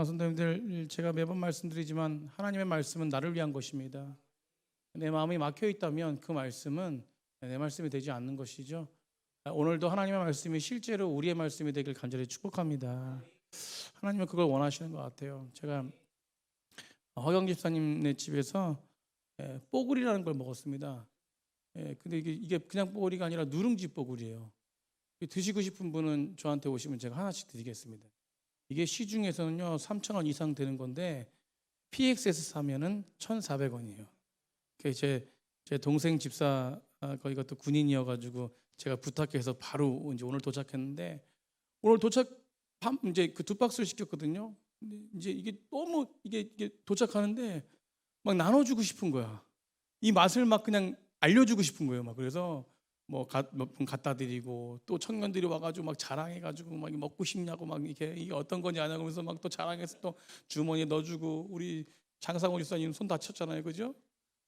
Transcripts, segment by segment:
선생님들, 제가 매번 말씀드리지만 하나님의 말씀은 나를 위한 것입니다. 내 마음이 막혀 있다면 그 말씀은 내 말씀이 되지 않는 것이죠. 오늘도 하나님의 말씀이 실제로 우리의 말씀이 되길 간절히 축복합니다. 하나님은 그걸 원하시는 것 같아요. 제가 허경 집사님네 집에서 뽀글이라는 걸 먹었습니다. 근데 이게 그냥 뽀글이가 아니라 누룽지 뽀글이에요. 드시고 싶은 분은 저한테 오시면 제가 하나씩 드리겠습니다. 이게 시중에서는요 3,000원 이상 되는 건데 PX에서 사면은 1,400원이에요. 제 동생 집사 거기가 또 군인이어가지고 제가 부탁해서 바로 이제 오늘 도착했는데, 오늘 도착 이제 그 2박스를 시켰거든요. 근데 이제 이게 너무 이게 도착하는데 막 나눠주고 싶은 거야. 이 맛을 막 그냥 알려주고 싶은 거예요. 막 그래서 몇 분 갖다 드리고, 또 청년들이 와가지고 막 자랑해가지고 막 먹고 싶냐고 막 이게 어떤 건지 아냐고 하면서 막 또 자랑해서 또 주머니에 넣어주고. 우리 장상호 집사님 손 다쳤잖아요, 그죠?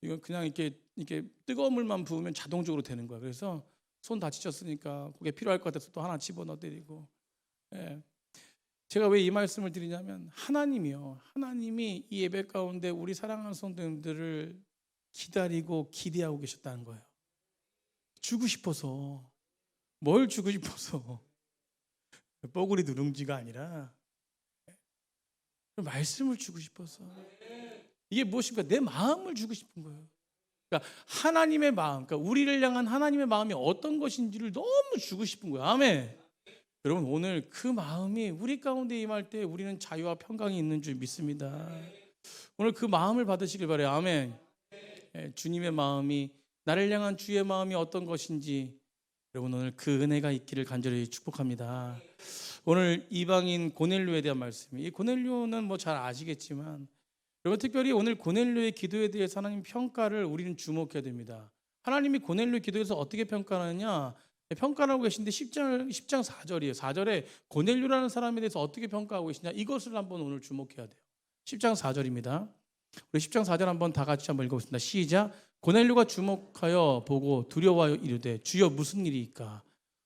이건 그냥 이렇게 뜨거운 물만 부으면 자동적으로 되는 거야. 그래서 손 다치셨으니까 그게 필요할 것 같아서 또 하나 집어 넣어드리고. 제가 왜 이 말씀을 드리냐면 하나님이 이 예배 가운데 우리 사랑하는 성도님들을 기다리고 기대하고 계셨다는 거예요. 주고 싶어서. 뭘 주고 싶어서? 뽀글이 누룽지가 아니라 말씀을 주고 싶어서. 이게 무엇입니까? 내 마음을 주고 싶은 거예요. 그러니까 하나님의 마음, 그러니까 우리를 향한 하나님의 마음이 어떤 것인지를 너무 주고 싶은 거예요. 아멘. 여러분, 오늘 그 마음이 우리 가운데 임할 때 우리는 자유와 평강이 있는 줄 믿습니다. 오늘 그 마음을 받으시길 바라요. 아멘. 주님의 마음이, 나를 향한 주의 마음이 어떤 것인지 여러분 오늘 그 은혜가 있기를 간절히 축복합니다. 오늘 이방인 고넬료에 대한 말씀이, 이 고넬료는 잘 아시겠지만 여러분, 특별히 오늘 고넬료의 기도에 대해서 하나님 평가를 우리는 주목해야 됩니다. 하나님이 고넬료의 기도에서 어떻게 평가하느냐, 평가를 하고 계신데 10장 4절이에요. 4절에 고넬료라는 사람에 대해서 어떻게 평가하고 계시냐, 이것을 한번 오늘 주목해야 돼요. 10장 4절입니다. 우리 10장 4절 한번 다 같이 한번 읽어보겠습니다. 시작. 고넬료가 주목하여 보고 두려워하여 이르되 주여 무슨 일이니까?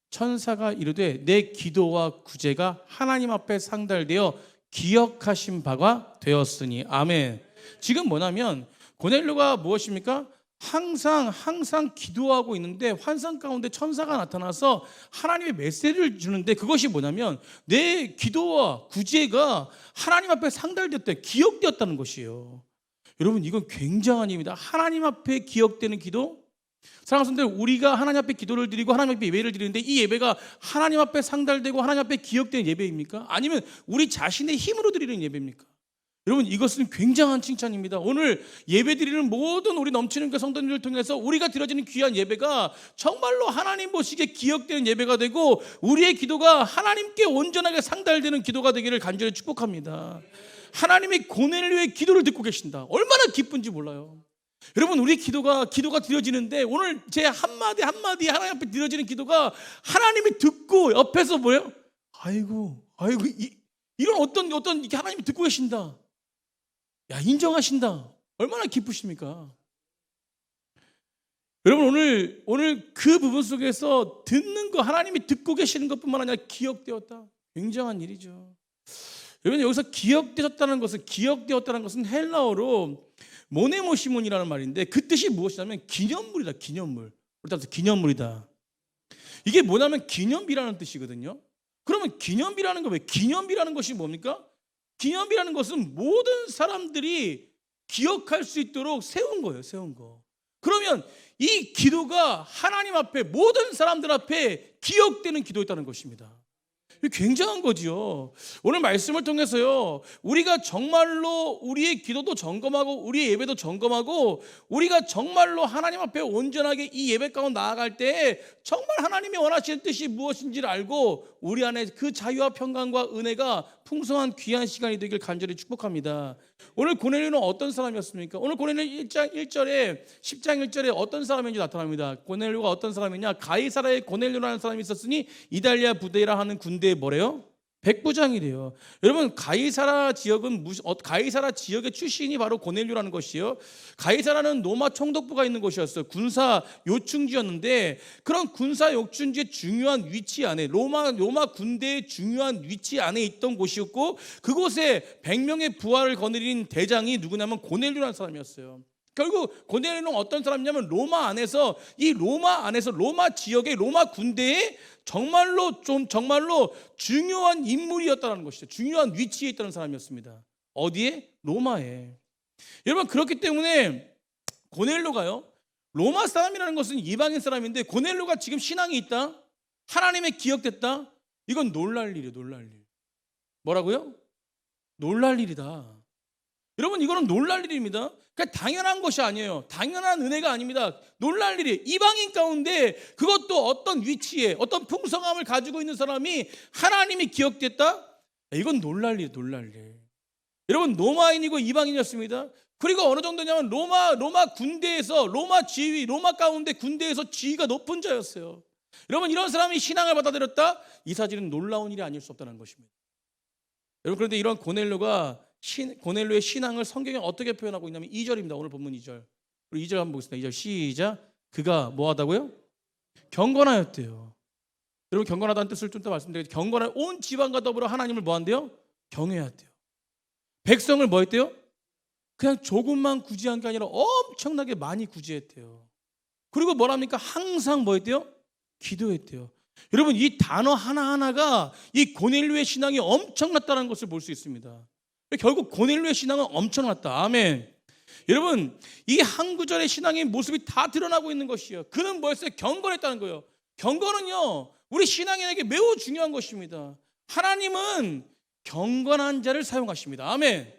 천사가 이르되 내 기도와 구제가 하나님 앞에 상달되어 기억하신 바가 되었으니. 아멘. 지금 뭐냐면 고넬료가 무엇입니까? 항상 기도하고 있는데 환상 가운데 천사가 나타나서 하나님의 메시지를 주는데, 그것이 뭐냐면 내 기도와 구제가 하나님 앞에 상달되었다, 기억되었다는 것이에요. 여러분, 이건 굉장한 일입니다. 하나님 앞에 기억되는 기도. 사랑하는 성도들, 우리가 하나님 앞에 기도를 드리고 하나님 앞에 예배를 드리는데 이 예배가 하나님 앞에 상달되고 하나님 앞에 기억되는 예배입니까? 아니면 우리 자신의 힘으로 드리는 예배입니까? 여러분, 이것은 굉장한 칭찬입니다. 오늘 예배 드리는 모든 우리 넘치는 그 성도님들을 통해서 우리가 드려지는 귀한 예배가 정말로 하나님 보시기에 기억되는 예배가 되고 우리의 기도가 하나님께 온전하게 상달되는 기도가 되기를 간절히 축복합니다. 하나님이 고넬료의 기도를 듣고 계신다. 얼마나 기쁜지 몰라요. 여러분, 우리 기도가 드려지는데 오늘 제 한마디 하나님 앞에 드려지는 기도가 하나님이 듣고 옆에서 뭐예요? 아이고 이런 어떤 이렇게 하나님이 듣고 계신다, 야, 인정하신다. 얼마나 기쁘십니까? 여러분, 오늘 그 부분 속에서 듣는 거, 하나님이 듣고 계시는 것뿐만 아니라 기억되었다. 굉장한 일이죠. 여러분, 여기서 기억되었다는 것은 헬라어로 모네모시몬이라는 말인데 그 뜻이 무엇이냐면 기념물이다. 기념물. 우리 따라서 기념물이다. 이게 뭐냐면 기념비라는 뜻이거든요. 그러면 기념비라는 거, 왜 기념비라는 것이 뭡니까? 기념비라는 것은 모든 사람들이 기억할 수 있도록 세운 거예요. 세운 거. 그러면 이 기도가 하나님 앞에, 모든 사람들 앞에 기억되는 기도였다는 것입니다. 굉장한 거지요. 오늘 말씀을 통해서요, 우리가 정말로 우리의 기도도 점검하고 우리의 예배도 점검하고 우리가 정말로 하나님 앞에 온전하게 이 예배 가운데 나아갈 때 정말 하나님이 원하시는 뜻이 무엇인지를 알고 우리 안에 그 자유와 평강과 은혜가 풍성한 귀한 시간이 되길 간절히 축복합니다. 오늘 고넬료는 어떤 사람이었습니까? 오늘 고넬료 10장 1절에 어떤 사람인지 나타납니다. 고넬료가 어떤 사람이냐? 가이사라의 고넬료라는 사람이 있었으니 이달리아 부대라 하는 군대의 뭐래요? 백부장이래요. 여러분 가이사라 지역은 가이사라 지역의 출신이 바로 고넬료라는 것이요. 가이사라는 로마 총독부가 있는 곳이었어요. 군사 요충지였는데 그런 군사 요충지의 중요한 위치 안에 로마 군대의 중요한 위치 안에 있던 곳이었고 그곳에 100명의 부하를 거느린 대장이 누구냐면 고넬료라는 사람이었어요. 결국 고넬료는 어떤 사람이냐면 로마 지역의 로마 군대에 정말로 중요한 인물이었다는 것이죠. 중요한 위치에 있다는 사람이었습니다. 어디에? 로마에. 여러분 그렇기 때문에 고넬료가요. 로마 사람이라는 것은 이방인 사람인데 고넬료가 지금 신앙이 있다. 하나님의 기억됐다. 이건 놀랄 일이에요. 놀랄 일. 뭐라고요? 놀랄 일이다. 여러분 이거는 놀랄 일입니다. 그러니까 당연한 것이 아니에요. 당연한 은혜가 아닙니다. 놀랄 일이 이방인 가운데 그것도 어떤 위치에 어떤 풍성함을 가지고 있는 사람이 하나님이 기억됐다? 이건 놀랄 일. 여러분 로마인이고 이방인이었습니다. 그리고 어느 정도냐면 로마 군대에서 로마 가운데 군대에서 지위가 높은 자였어요. 여러분 이런 사람이 신앙을 받아들였다? 이 사실은 놀라운 일이 아닐 수 없다는 것입니다. 여러분 그런데 이런 고넬료의 신앙을 성경에 어떻게 표현하고 있냐면 2절입니다. 오늘 본문 2절. 우리 2절 한번 보겠습니다. 2절 시작. 그가 뭐 하다고요? 경건하였대요. 여러분 경건하다는 뜻을 좀 더 말씀드리겠습니다. 경건한 온 지방과 더불어 하나님을 뭐 한대요? 경외했대요. 백성을 뭐 했대요? 그냥 조금만 구제한 게 아니라 엄청나게 많이 구제했대요. 그리고 뭐랍니까? 항상 뭐 했대요? 기도했대요. 여러분 이 단어 하나하나가 이 고넬료의 신앙이 엄청났다는 것을 볼 수 있습니다. 결국 고넬료의 신앙은 엄청났다. 아멘. 여러분 이 한 구절의 신앙의 모습이 다 드러나고 있는 것이에요. 그는 뭐였어요? 경건했다는 거예요. 경건은요 우리 신앙인에게 매우 중요한 것입니다. 하나님은 경건한 자를 사용하십니다. 아멘.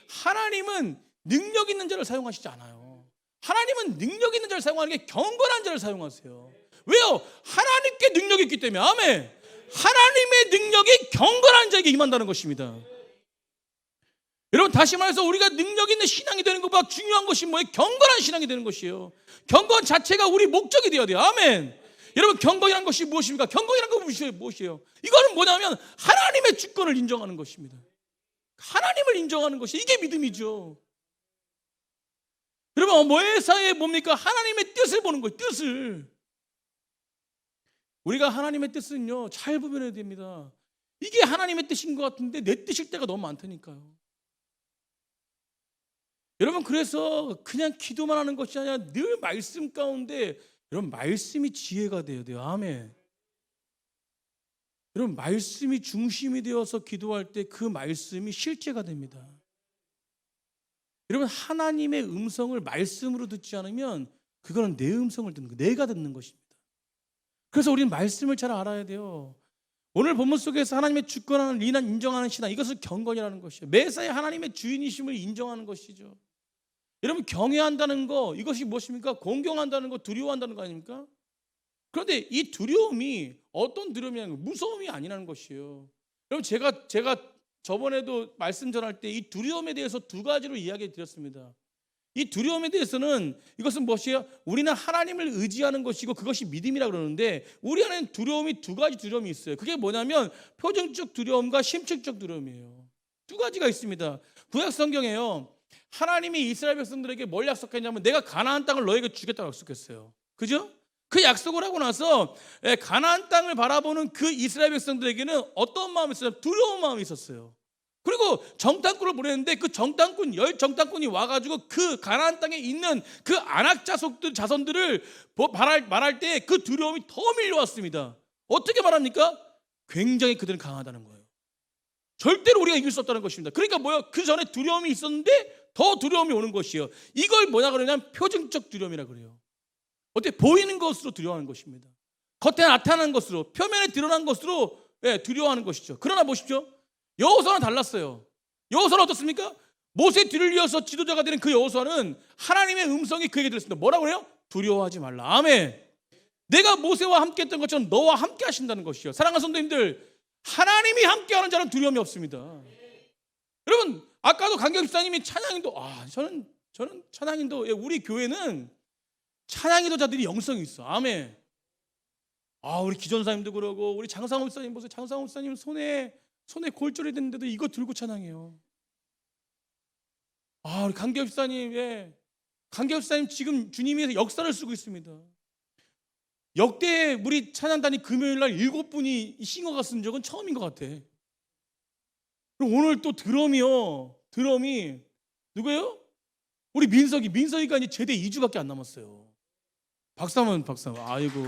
하나님은 능력 있는 자를 사용하시지 않아요. 하나님은 능력 있는 자를 사용하는 게 경건한 자를 사용하세요. 왜요? 하나님께 능력이 있기 때문에. 아멘. 하나님의 능력이 경건한 자에게 임한다는 것입니다. 여러분 다시 말해서 우리가 능력 있는 신앙이 되는 것보다 중요한 것이 뭐예요? 경건한 신앙이 되는 것이에요. 경건 자체가 우리 목적이 되어야 돼요. 아멘. 여러분 경건이란 것이 무엇입니까? 경건이란 것이 무엇이에요? 이거는 뭐냐면 하나님의 주권을 인정하는 것입니다. 하나님을 인정하는 것이 이게 믿음이죠. 여러분 모회사에 뭡니까? 하나님의 뜻을 보는 거예요. 뜻을. 우리가 하나님의 뜻은요 잘 구별해야 됩니다. 이게 하나님의 뜻인 것 같은데 내 뜻일 때가 너무 많다니까요. 여러분 그래서 그냥 기도만 하는 것이 아니라 늘 말씀 가운데 여러분 말씀이 지혜가 돼야 돼요. 아멘. 여러분 말씀이 중심이 되어서 기도할 때 그 말씀이 실제가 됩니다. 여러분 하나님의 음성을 말씀으로 듣지 않으면 그거는 내 음성을 듣는 거예요. 내가 듣는 것입니다. 그래서 우리는 말씀을 잘 알아야 돼요. 오늘 본문 속에서 하나님의 주권을 인정하는 신앙, 이것을 경건이라는 것이에요. 매사에 하나님의 주인이심을 인정하는 것이죠. 여러분 경외한다는 거 이것이 무엇입니까? 공경한다는 거, 두려워한다는 거 아닙니까? 그런데 이 두려움이 어떤 두려움이냐면 무서움이 아니라는 것이에요. 여러분 제가 저번에도 말씀 전할 때 이 두려움에 대해서 두 가지로 이야기 드렸습니다. 이 두려움에 대해서는 이것은 무엇이에요? 우리는 하나님을 의지하는 것이고 그것이 믿음이라고 그러는데 우리 안에는 두려움이 두 가지 두려움이 있어요. 그게 뭐냐면 표정적 두려움과 심층적 두려움이에요. 두 가지가 있습니다. 구약 성경에요. 하나님이 이스라엘 백성들에게 뭘 약속했냐면 내가 가나안 땅을 너에게 주겠다고 약속했어요. 그죠? 그 약속을 하고 나서 가나안 땅을 바라보는 그 이스라엘 백성들에게는 어떤 마음이 있었어요? 두려운 마음이 있었어요. 그리고 정탐꾼을 보냈는데 그 정탐꾼이 와가지고 그 가나안 땅에 있는 그 아낙 자손들을 말할 때 그 두려움이 더 밀려왔습니다. 어떻게 말합니까? 굉장히 그들은 강하다는 거예요. 절대로 우리가 이길 수 없다는 것입니다. 그러니까 뭐예요? 그 전에 두려움이 있었는데 더 두려움이 오는 것이에요. 이걸 뭐냐 그러냐면 표징적 두려움이라 그래요. 어떻게 보이는 것으로 두려워하는 것입니다. 겉에 나타나는 것으로, 표면에 드러난 것으로 두려워하는 것이죠. 그러나 보십시오. 여호수아는 달랐어요. 여호수아는 어떻습니까? 모세 뒤를 이어서 지도자가 되는 그 여호수아는 하나님의 음성이 그에게 들렸습니다. 뭐라고 그래요? 두려워하지 말라. 아멘. 내가 모세와 함께 했던 것처럼 너와 함께 하신다는 것이요. 사랑하는 성도님들, 하나님이 함께하는 자는 두려움이 없습니다. 여러분 아까도 강경 집사님이 찬양인도 저는 찬양인도 우리 교회는 찬양인도자들이 영성이 있어. 아멘. 우리 기존사님도 그러고 우리 장상호 집사님 보세요. 장상호 집사님 손에 손에 골절이 됐는데도 이거 들고 찬양해요. 우리 강기엽 집사님, 강기엽 집사님 지금 주님이 역사를 쓰고 있습니다. 역대 우리 찬양단이 금요일 날 7분이 싱어가 쓴 적은 처음인 것 같아. 그리고 오늘 또 드럼이 누구예요? 우리 민석이가 이제 제대 2주밖에 안 남았어요. 박수 한번. 아이고,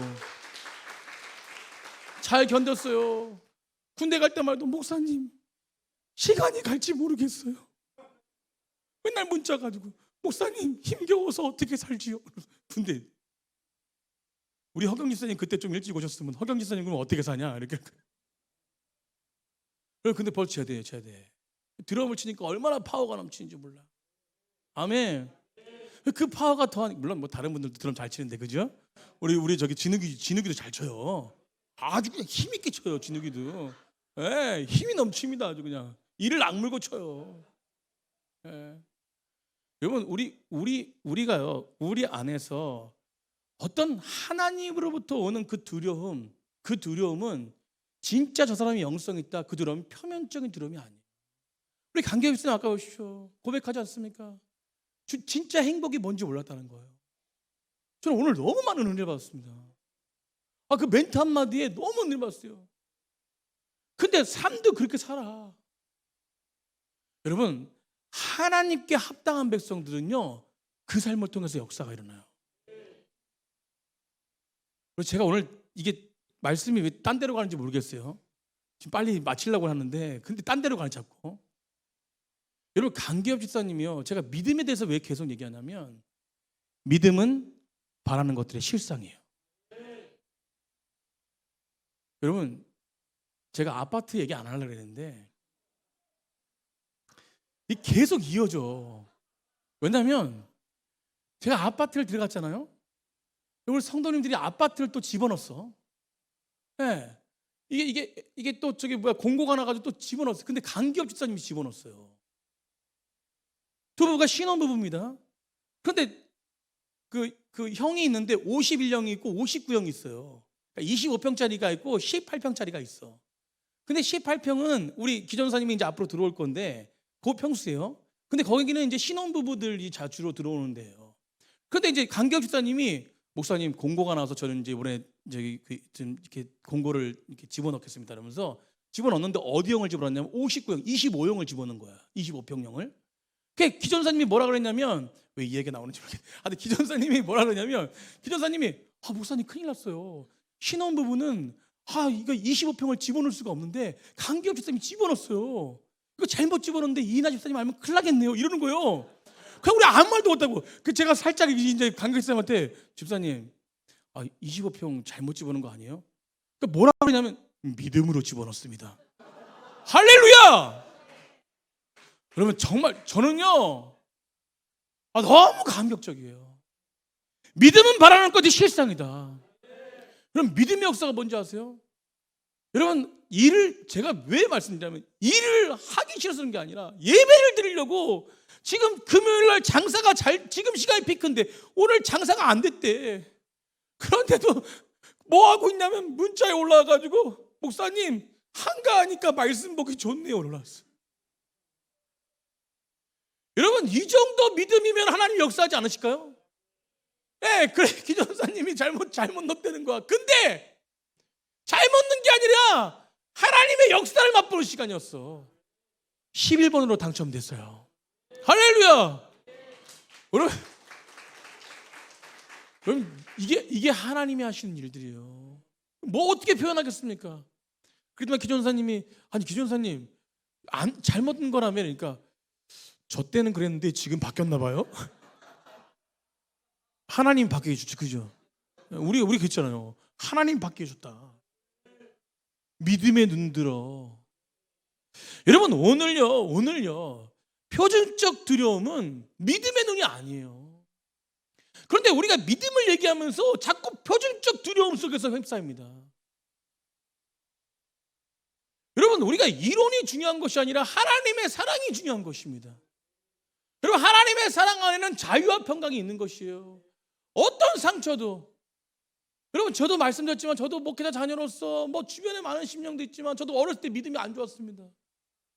잘 견뎠어요. 군대 갈 때말도 목사님 시간이 갈지 모르겠어요. 맨날 문자 가지고 목사님 힘겨워서 어떻게 살지요? 군대. 우리 허경 집사님 그때 좀 일찍 오셨으면 허경 집사님 그럼 어떻게 사냐 이렇게. 근데 벌써 쳐야 돼. 드럼을 치니까 얼마나 파워가 넘치는지 몰라. 아멘. 그 파워가 더한, 물론 뭐 다른 분들도 드럼 잘 치는데, 그죠? 우리 저기 진욱이도 잘 쳐요. 아주 그냥 힘 있게 쳐요, 진욱이도. 힘이 넘칩니다, 아주 그냥. 이를 악물고 쳐요. 여러분, 우리가요, 우리 안에서 어떤 하나님으로부터 오는 그 두려움은 진짜 저 사람이 영성이 있다. 그 두려움은 표면적인 두려움이 아니에요. 우리 강기엽 씨는 아까 보십시오. 고백하지 않습니까? 진짜 행복이 뭔지 몰랐다는 거예요. 저는 오늘 너무 많은 은혜를 받았습니다. 그 멘트 한마디에 너무 은혜를 받았어요. 근데 삶도 그렇게 살아. 여러분, 하나님께 합당한 백성들은요, 그 삶을 통해서 역사가 일어나요. 그래서 제가 오늘 이게 말씀이 왜 딴 데로 가는지 모르겠어요. 지금 빨리 마치려고 하는데 근데 딴 데로 가는 자꾸. 여러분, 강기엽 집사님이요, 제가 믿음에 대해서 왜 계속 얘기하냐면, 믿음은 바라는 것들의 실상이에요. 여러분, 제가 아파트 얘기 안 하려고 했는데 이 계속 이어져. 왜냐하면 제가 아파트를 들어갔잖아요. 우리 성도님들이 아파트를 또 집어넣었어. 이게 또 저기 공고가 나가지고 또 집어넣었어요. 근데 강기엽 집사님이 집어넣었어요. 두 부부가 신혼부부입니다. 그런데 그 형이 있는데 51형이 있고 59형이 있어요. 그러니까 25평짜리가 있고 18평짜리가 있어. 근데 18평은 우리 기존사님이 이제 앞으로 들어올 건데 그 평수예요. 근데 거기는 이제 신혼부부들이 주로 들어오는 데예요. 그런데 이제 강기엽 집사님이, 목사님 공고가 나와서 저는 이제 이번에 좀 이렇게 공고를 이렇게 집어넣겠습니다. 그러면서 집어넣는데 어디 형을 집어넣냐면 59형, 25형을 집어넣은 거야. 25평형을. 그 기존사님이 뭐라 그랬냐면, 왜 이 얘기가 나오는지 모르겠는데, 근데 기존사님이 뭐라 그러냐면, 기존사님이 목사님 큰일 났어요. 신혼부부는 이거 25평을 집어넣을 수가 없는데 강기엽 집사님이 집어넣었어요. 이거 잘못 집어넣는데 이인하 집사님 알면 큰일 나겠네요. 이러는 거예요. 그냥 우리 아무 말도 못하고, 제가 살짝 이제 강기엽 집사님한테, 집사님 25평 잘못 집어넣은 거 아니에요? 그러니까 뭐라 그러냐면, 믿음으로 집어넣습니다. 할렐루야! 그러면 정말 저는요, 너무 감격적이에요. 믿음은 바라는 것이 실상이다. 그럼 믿음의 역사가 뭔지 아세요? 여러분, 제가 왜 말씀드리냐면, 일을 하기 싫어서 그런 게 아니라 예배를 드리려고 지금 금요일날 장사가 지금 시간이 피크인데 오늘 장사가 안 됐대. 그런데도 뭐 하고 있냐면 문자에 올라와가지고, 목사님 한가하니까 말씀 보기 좋네요 올라왔어. 여러분, 이 정도 믿음이면 하나님 역사하지 않으실까요? 그래, 기존사님이 잘못 넣었다는 거야. 근데 잘못 넣은 게 아니라 하나님의 역사를 맛보는 시간이었어. 11번으로 당첨됐어요. 할렐루야. 여러분, 이게 하나님이 하시는 일들이에요. 뭐 어떻게 표현하겠습니까? 그렇지만 기존사님 잘못 넣은 거라면, 그러니까 저 때는 그랬는데 지금 바뀌었나 봐요. 하나님 바뀌게 해줬지, 그죠? 우리 그랬잖아요. 하나님 바뀌게 해줬다. 믿음에 눈들어. 여러분, 오늘요 표준적 두려움은 믿음의 눈이 아니에요. 그런데 우리가 믿음을 얘기하면서 자꾸 표준적 두려움 속에서 휩싸입니다. 여러분, 우리가 이론이 중요한 것이 아니라 하나님의 사랑이 중요한 것입니다. 여러분, 하나님의 사랑 안에는 자유와 평강이 있는 것이에요. 어떤 상처도, 여러분, 저도 말씀드렸지만 저도 목회자 자녀로서 뭐 주변에 많은 심령도 있지만 저도 어렸을 때 믿음이 안 좋았습니다.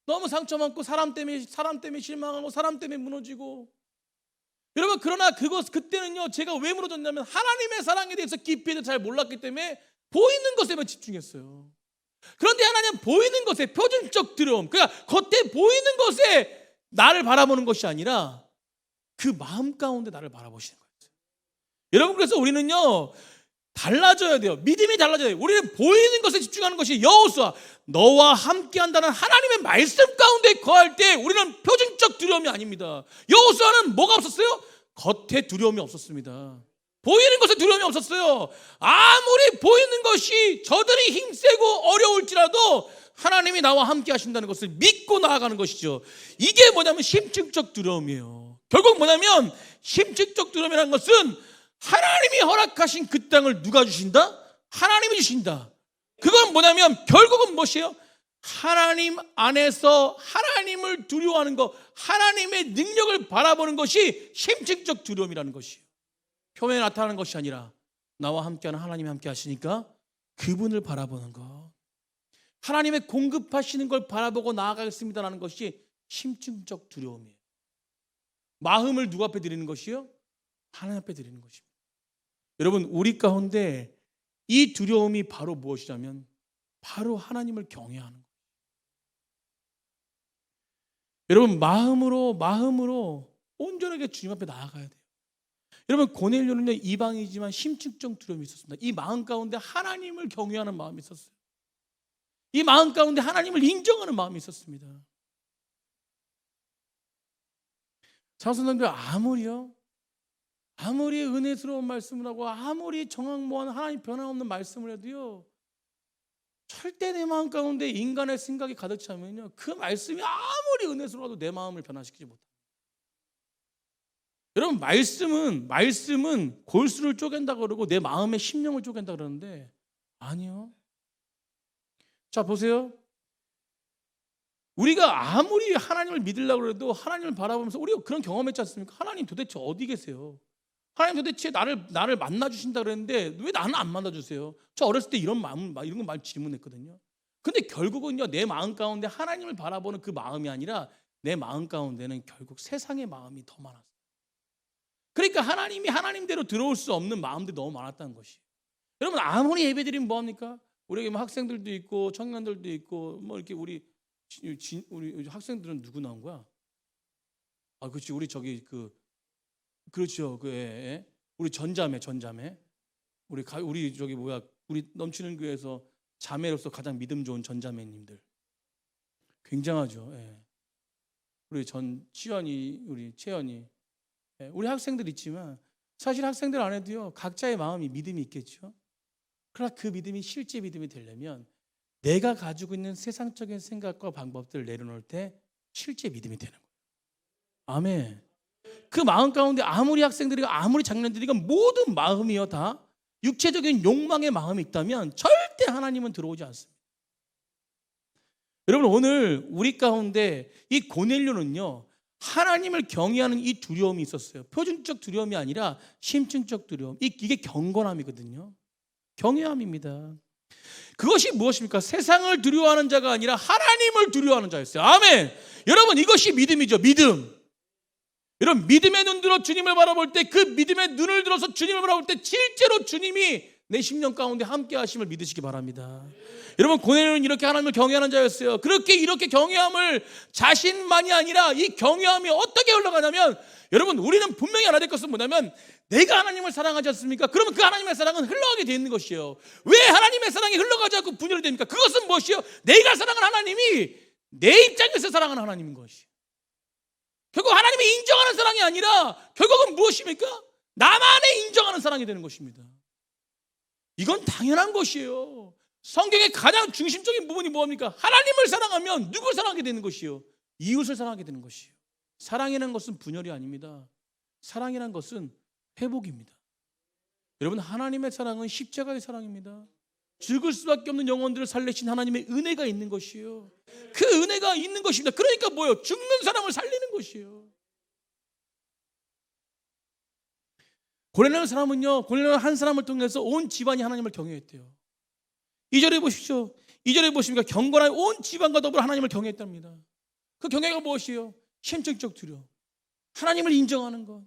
너무 상처 많고 사람 때문에 실망하고 사람 때문에 무너지고. 여러분, 그러나 그때는요, 제가 왜 무너졌냐면 하나님의 사랑에 대해서 깊이 잘 몰랐기 때문에 보이는 것에만 집중했어요. 그런데 하나님은 보이는 것에 표준적 두려움, 그러니까 겉에 보이는 것에 나를 바라보는 것이 아니라 그 마음 가운데 나를 바라보시는 거예요. 여러분, 그래서 우리는요 달라져야 돼요. 믿음이 달라져야 돼요. 우리는 보이는 것에 집중하는 것이 여호수아, 너와 함께한다는 하나님의 말씀 가운데 거할 때 우리는 표준적 두려움이 아닙니다. 여호수아는 뭐가 없었어요? 겉에 두려움이 없었습니다. 보이는 것에 두려움이 없었어요. 아무리 보이는 것이 저들이 힘세고 어려울지라도 하나님이 나와 함께 하신다는 것을 믿고 나아가는 것이죠. 이게 뭐냐면 심층적 두려움이에요. 결국 뭐냐면 심층적 두려움이라는 것은 하나님이 허락하신 그 땅을 누가 주신다? 하나님이 주신다. 그건 뭐냐면 결국은 무엇이에요? 하나님 안에서 하나님을 두려워하는 것, 하나님의 능력을 바라보는 것이 심층적 두려움이라는 것이에요. 표면에 나타나는 것이 아니라 나와 함께하는 하나님이 함께 하시니까 그분을 바라보는 것, 하나님의 공급하시는 걸 바라보고 나아가겠습니다라는 것이 심층적 두려움이에요. 마음을 누구 앞에 드리는 것이요? 하나님 앞에 드리는 것입니다. 여러분, 우리 가운데 이 두려움이 바로 무엇이냐면 바로 하나님을 경외하는 거예요. 여러분, 마음으로 온전하게 주님 앞에 나아가야 돼요. 여러분, 고넬료는요 이방이지만 심층적 두려움이 있었습니다. 이 마음 가운데 하나님을 경외하는 마음이 있었어요. 이 마음 가운데 하나님을 인정하는 마음이 있었습니다. 장선생님들, 아무리 은혜스러운 말씀을 하고 아무리 정확무한 하나님 변함없는 말씀을 해도요, 절대 내 마음 가운데 인간의 생각이 가득 차면요, 그 말씀이 아무리 은혜스러워도 내 마음을 변화시키지 못합니다. 여러분, 말씀은 골수를 쪼갠다 그러고 내 마음의 심령을 쪼갠다 그러는데 아니요. 자, 보세요. 우리가 아무리 하나님을 믿으려고 해도 하나님을 바라보면서 우리가 그런 경험했지 않습니까? 하나님 도대체 어디 계세요? 하나님 도대체 나를 만나주신다 그랬는데 왜 나는 안 만나주세요? 저 어렸을 때 이런 거 질문했거든요. 근데 결국은요, 내 마음 가운데 하나님을 바라보는 그 마음이 아니라 내 마음 가운데는 결국 세상의 마음이 더 많았어요. 그러니까 하나님이 하나님대로 들어올 수 없는 마음들이 너무 많았다는 것이에요. 여러분, 아무리 예배드리면 뭐합니까? 우리에게 뭐 학생들도 있고 청년들도 있고 뭐 이렇게 우리 학생들은 누구 나온 거야? 아, 그렇지, 우리 저기 그렇죠, 우리 전자매, 우리 저기 우리 넘치는 교회에서 자매로서 가장 믿음 좋은 전자매님들 굉장하죠. 예. 우리 치연이, 우리 채연이, 우리 학생들 있지만 사실 학생들 안에도요 각자의 마음이 믿음이 있겠죠. 그러나 그 믿음이 실제 믿음이 되려면 내가 가지고 있는 세상적인 생각과 방법들을 내려놓을 때 실제 믿음이 되는 거예요. 아멘. 그 마음 가운데 아무리 학생들이고 아무리 장년들이고 모든 마음이요 다 육체적인 욕망의 마음이 있다면 절대 하나님은 들어오지 않습니다. 여러분, 오늘 우리 가운데 이 고넬료는요 하나님을 경외하는 이 두려움이 있었어요. 표준적 두려움이 아니라 심층적 두려움. 이게 경건함이거든요. 경외함입니다. 그것이 무엇입니까? 세상을 두려워하는 자가 아니라 하나님을 두려워하는 자였어요. 아멘. 여러분, 이것이 믿음이죠. 믿음. 여러분, 믿음의 눈 들어 주님을 바라볼 때, 그 믿음의 눈을 들어서 주님을 바라볼 때 실제로 주님이 내 심령 가운데 함께 하심을 믿으시기 바랍니다. 여러분, 고넬료는 이렇게 하나님을 경외하는 자였어요. 이렇게 경외함을 자신만이 아니라 이 경외함이 어떻게 흘러가냐면, 여러분, 우리는 분명히 알아야 될 것은 뭐냐면 내가 하나님을 사랑하지 않습니까? 그러면 그 하나님의 사랑은 흘러가게 되어 있는 것이에요. 왜 하나님의 사랑이 흘러가지 않고 분열이 됩니까? 그것은 무엇이요? 내가 사랑하는 하나님이 내 입장에서 사랑하는 하나님인 것이에요. 결국 하나님이 인정하는 사랑이 아니라 결국은 무엇입니까? 나만의 인정하는 사랑이 되는 것입니다. 이건 당연한 것이에요. 성경의 가장 중심적인 부분이 뭐입니까? 하나님을 사랑하면 누굴 사랑하게 되는 것이요? 이웃을 사랑하게 되는 것이요. 사랑이라는 것은 분열이 아닙니다. 사랑이라는 것은 회복입니다. 여러분, 하나님의 사랑은 십자가의 사랑입니다. 죽을 수밖에 없는 영혼들을 살리신 하나님의 은혜가 있는 것이요. 그 은혜가 있는 것입니다. 그러니까 뭐예요? 죽는 사람을 살리는 것이요. 고넬료 사람은요, 고넬료 한 사람을 통해서 온 집안이 하나님을 경외했대요. 2절에 보십시오. 2절에 보시니까 경건한 온 집안과 더불어 하나님을 경외했답니다. 그 경외가 무엇이에요? 심적적 두려움, 하나님을 인정하는 것,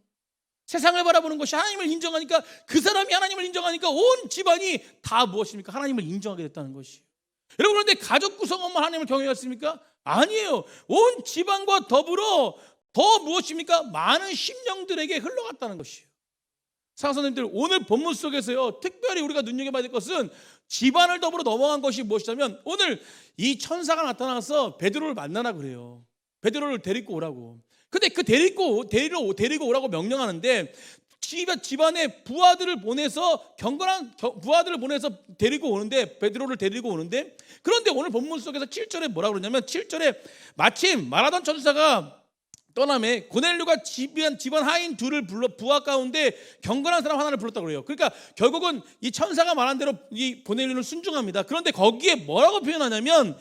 세상을 바라보는 것이 하나님을 인정하니까, 그 사람이 하나님을 인정하니까 온 집안이 다 무엇입니까? 하나님을 인정하게 됐다는 것이에요. 여러분, 그런데 가족 구성원만 하나님을 경외했습니까? 아니에요. 온 집안과 더불어 더 무엇입니까? 많은 심령들에게 흘러갔다는 것이에요. 사랑하는 오늘 본문 속에서요, 특별히 우리가 눈여겨봐야 될 것은 집안을 더불어 넘어간 것이 무엇이냐면, 오늘 이 천사가 나타나서 베드로를 만나라 그래요. 베드로를 데리고 오라고. 근데 그 데리고 오라고 명령하는데, 집안에 부하들을 보내서, 경건한 부하들을 보내서 데리고 오는데, 베드로를 데리고 오는데, 그런데 오늘 본문 속에서 7절에 뭐라고 그러냐면, 7절에 마침 말하던 천사가 떠남에 고넬료가 집안 하인 둘을 불러 부하 가운데 경건한 사람 하나를 불렀다고 그래요. 그러니까 결국은 이 천사가 말한 대로 이 고넬료는 순종합니다. 그런데 거기에 뭐라고 표현하냐면,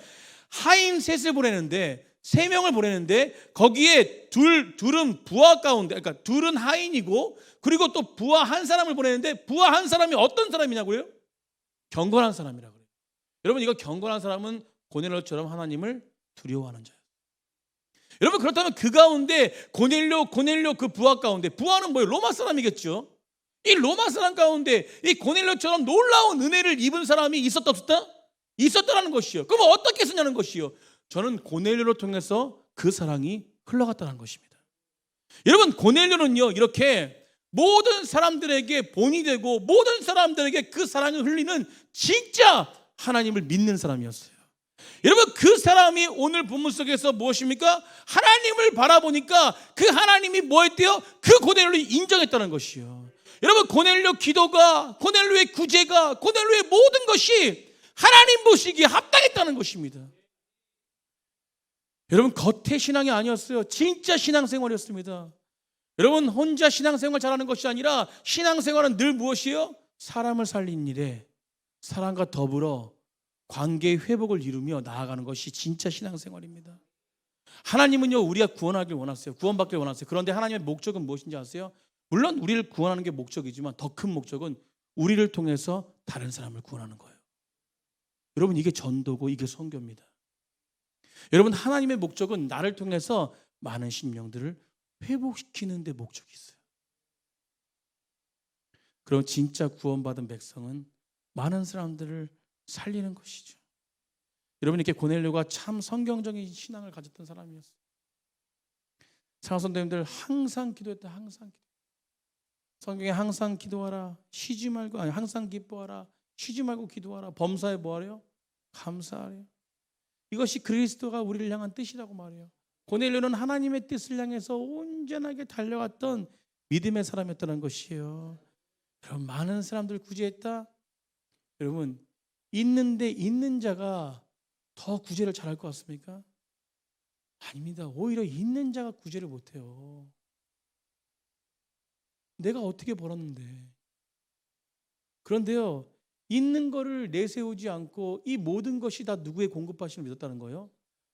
하인 셋을 보내는데, 3명을 보내는데, 거기에 둘은 부하 가운데, 그러니까 둘은 하인이고, 그리고 또 부하 한 사람을 보내는데, 부하 한 사람이 어떤 사람이냐고요? 경건한 사람이라고 그래요. 여러분, 이거 경건한 사람은 고넬료처럼 하나님을 두려워하는 자예요. 여러분, 그렇다면 그 가운데 고넬료 그 부하 가운데, 부하는 뭐예요? 로마 사람이겠죠. 이 로마 사람 가운데 이 고넬료처럼 놀라운 은혜를 입은 사람이 있었다 없었다? 있었다라는 것이요. 그럼 어떻게 쓰냐는 것이요. 저는 고넬료를 통해서 그 사랑이 흘러갔다는 것입니다. 여러분, 고넬료는요, 이렇게 모든 사람들에게 본이 되고 모든 사람들에게 그 사랑을 흘리는 진짜 하나님을 믿는 사람이었어요. 여러분, 그 사람이 오늘 본문 속에서 무엇입니까? 하나님을 바라보니까 그 하나님이 뭐했대요? 그 고넬료를 인정했다는 것이요. 여러분, 고넬료 기도가, 고넬료의 구제가, 고넬료의 모든 것이 하나님 보시기에 합당했다는 것입니다. 여러분, 겉의 신앙이 아니었어요. 진짜 신앙생활이었습니다. 여러분, 혼자 신앙생활 잘하는 것이 아니라 신앙생활은 늘 무엇이에요? 사람을 살린 일에 사람과 더불어 관계의 회복을 이루며 나아가는 것이 진짜 신앙생활입니다. 하나님은요, 우리가 구원하길 원하세요. 구원받길 원하세요. 그런데 하나님의 목적은 무엇인지 아세요? 물론 우리를 구원하는 게 목적이지만 더 큰 목적은 우리를 통해서 다른 사람을 구원하는 거예요. 여러분, 이게 전도고 이게 선교입니다. 여러분, 하나님의 목적은 나를 통해서 많은 심령들을 회복시키는 데 목적이 있어요. 그럼 진짜 구원받은 백성은 많은 사람들을 살리는 것이죠. 여러분, 이렇게 고넬료가 참 성경적인 신앙을 가졌던 사람이었어요. 사랑하는 성도님들, 항상 기도했다. 항상 기도. 성경에 항상 기도하라, 쉬지 말고, 아니 항상 기뻐하라, 쉬지 말고 기도하라, 범사에 뭐하래요? 감사하래요. 이것이 그리스도가 우리를 향한 뜻이라고 말해요. 고넬료는 하나님의 뜻을 향해서 온전하게 달려갔던 믿음의 사람이었다는 것이에요. 여러분, 많은 사람들을 구제했다. 여러분, 있는데 있는 자가 더 구제를 잘할 것 같습니까? 아닙니다. 오히려 있는 자가 구제를 못해요. 내가 어떻게 벌었는데. 그런데요, 있는 거를 내세우지 않고 이 모든 것이 다 누구의 공급하심을 믿었다는 거예요?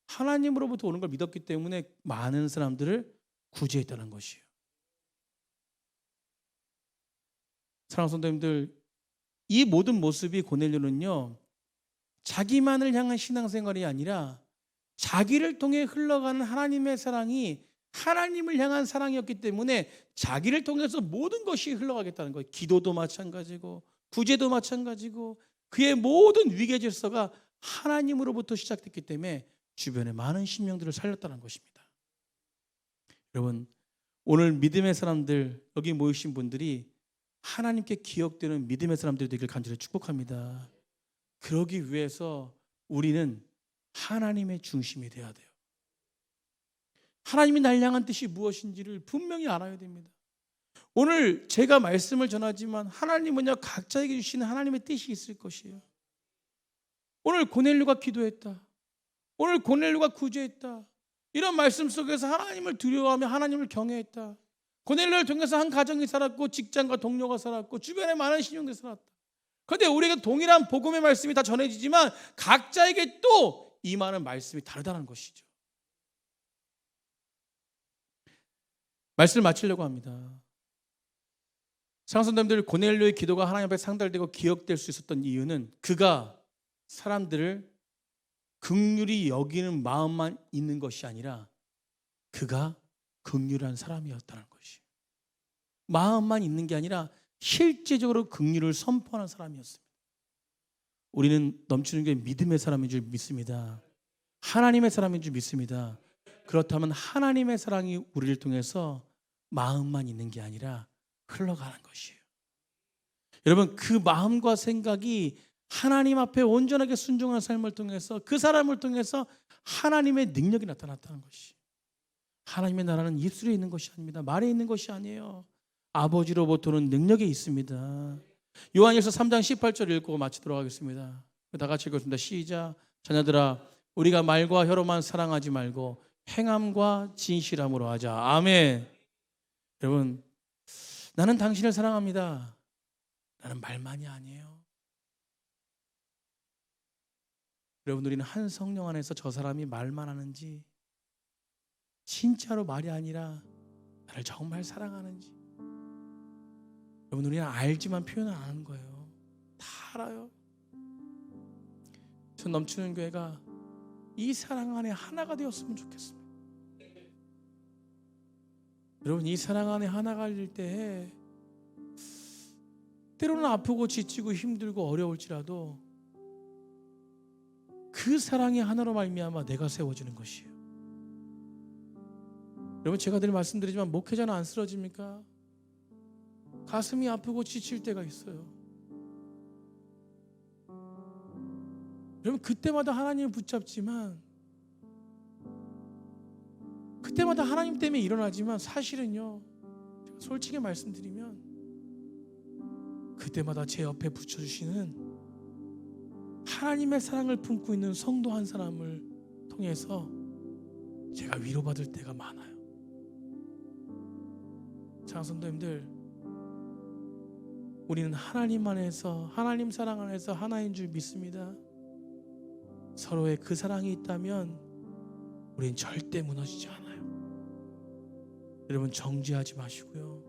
하나님으로부터 오는 걸 믿었기 때문에 많은 사람들을 구제했다는 것이에요. 사랑하는 성도님들, 이 모든 모습이 고넬료는요, 자기만을 향한 신앙생활이 아니라 자기를 통해 흘러가는 하나님의 사랑이 하나님을 향한 사랑이었기 때문에 자기를 통해서 모든 것이 흘러가겠다는 거예요. 기도도 마찬가지고 구제도 마찬가지고 그의 모든 위계 질서가 하나님으로부터 시작됐기 때문에 주변에 많은 심령들을 살렸다는 것입니다. 여러분, 오늘 믿음의 사람들, 여기 모이신 분들이 하나님께 기억되는 믿음의 사람들이 되길 간절히 축복합니다. 그러기 위해서 우리는 하나님의 중심이 되어야 돼요. 하나님이 날 향한 뜻이 무엇인지를 분명히 알아야 됩니다. 오늘 제가 말씀을 전하지만 하나님은요, 각자에게 주시는 하나님의 뜻이 있을 것이에요. 오늘 고넬료가 기도했다. 오늘 고넬료가 구제했다. 이런 말씀 속에서 하나님을 두려워하며 하나님을 경외했다. 고넬료를 통해서 한 가정이 살았고 직장과 동료가 살았고 주변에 많은 신용들이 살았다. 그런데 우리에게 동일한 복음의 말씀이 다 전해지지만 각자에게 또 임하는 말씀이 다르다는 것이죠. 말씀을 마치려고 합니다. 사랑하는 고넬료의 기도가 하나님 앞에 상달되고 기억될 수 있었던 이유는 그가 사람들을 긍휼히 여기는 마음만 있는 것이 아니라 그가 긍휼한 사람이었다는 것이, 마음만 있는 게 아니라 실제적으로 긍휼을 선포하는 사람이었습니다. 우리는 넘치는 게 믿음의 사람인 줄 믿습니다. 하나님의 사람인 줄 믿습니다. 그렇다면 하나님의 사랑이 우리를 통해서 마음만 있는 게 아니라 흘러가는 것이에요. 여러분, 그 마음과 생각이 하나님 앞에 온전하게 순종하는 삶을 통해서 그 사람을 통해서 하나님의 능력이 나타났다는 것이, 하나님의 나라는 입술에 있는 것이 아닙니다. 말에 있는 것이 아니에요. 아버지로부터는 능력이 있습니다. 요한일서 3장 18절 읽고 마치도록 하겠습니다. 다 같이 읽겠습니다. 시작. 자녀들아, 우리가 말과 혀로만 사랑하지 말고 행함과 진실함으로 하자. 아멘. 여러분, 나는 당신을 사랑합니다. 나는 말만이 아니에요. 여러분, 우리는 한 성령 안에서 저 사람이 말만 하는지 진짜로 말이 아니라 나를 정말 사랑하는지, 여러분, 우리는 알지만 표현 안 하는 거예요. 다 알아요. 전 넘치는 교회가 이 사랑 안에 하나가 되었으면 좋겠습니다. 여러분, 이 사랑 안에 하나가 될 때 때로는 아프고 지치고 힘들고 어려울지라도 그 사랑의 하나로 말미암아 내가 세워지는 것이에요. 여러분, 제가 늘 말씀드리지만 목회자는 안 쓰러집니까? 가슴이 아프고 지칠 때가 있어요. 여러분, 그때마다 하나님을 붙잡지만, 그때마다 하나님 때문에 일어나지만 사실은요, 제가 솔직히 말씀드리면 그때마다 제 옆에 붙여주시는 하나님의 사랑을 품고 있는 성도 한 사람을 통해서 제가 위로받을 때가 많아요. 장성도님들, 우리는 하나님 안에서, 하나님 사랑 안에서 하나인 줄 믿습니다. 서로의 그 사랑이 있다면 우린 절대 무너지지 않아요. 여러분, 정죄하지 마시고요,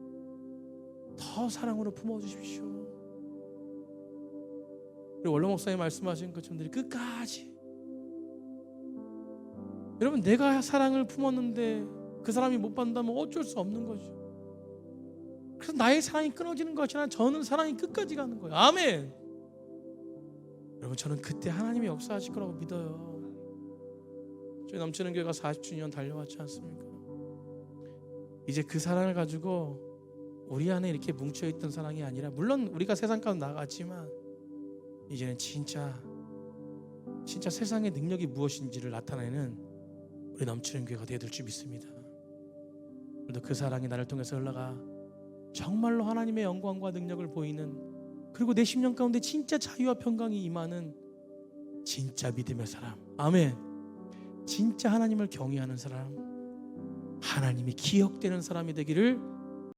더 사랑으로 품어주십시오. 그리고 원로 목사님 말씀하신 것처럼 끝까지, 여러분, 내가 사랑을 품었는데 그 사람이 못 받는다면 어쩔 수 없는 거죠. 그래서 나의 사랑이 끊어지는 것이 아니라 저는 사랑이 끝까지 가는 거예요. 아멘. 여러분, 저는 그때 하나님이 역사하실 거라고 믿어요. 저희 넘치는 교회가 40주년 달려왔지 않습니까? 이제 그 사랑을 가지고 우리 안에 이렇게 뭉쳐있던 사랑이 아니라, 물론 우리가 세상 가운데 나갔지만 이제는 진짜 세상의 능력이 무엇인지를 나타내는 우리 넘치는 교회가 되어야 될 줄 믿습니다. 그래도 그 사랑이 나를 통해서 흘러가 정말로 하나님의 영광과 능력을 보이는, 그리고 내 심령 가운데 진짜 자유와 평강이 임하는 진짜 믿음의 사람, 아멘, 진짜 하나님을 경외하는 사람, 하나님이 기억되는 사람이 되기를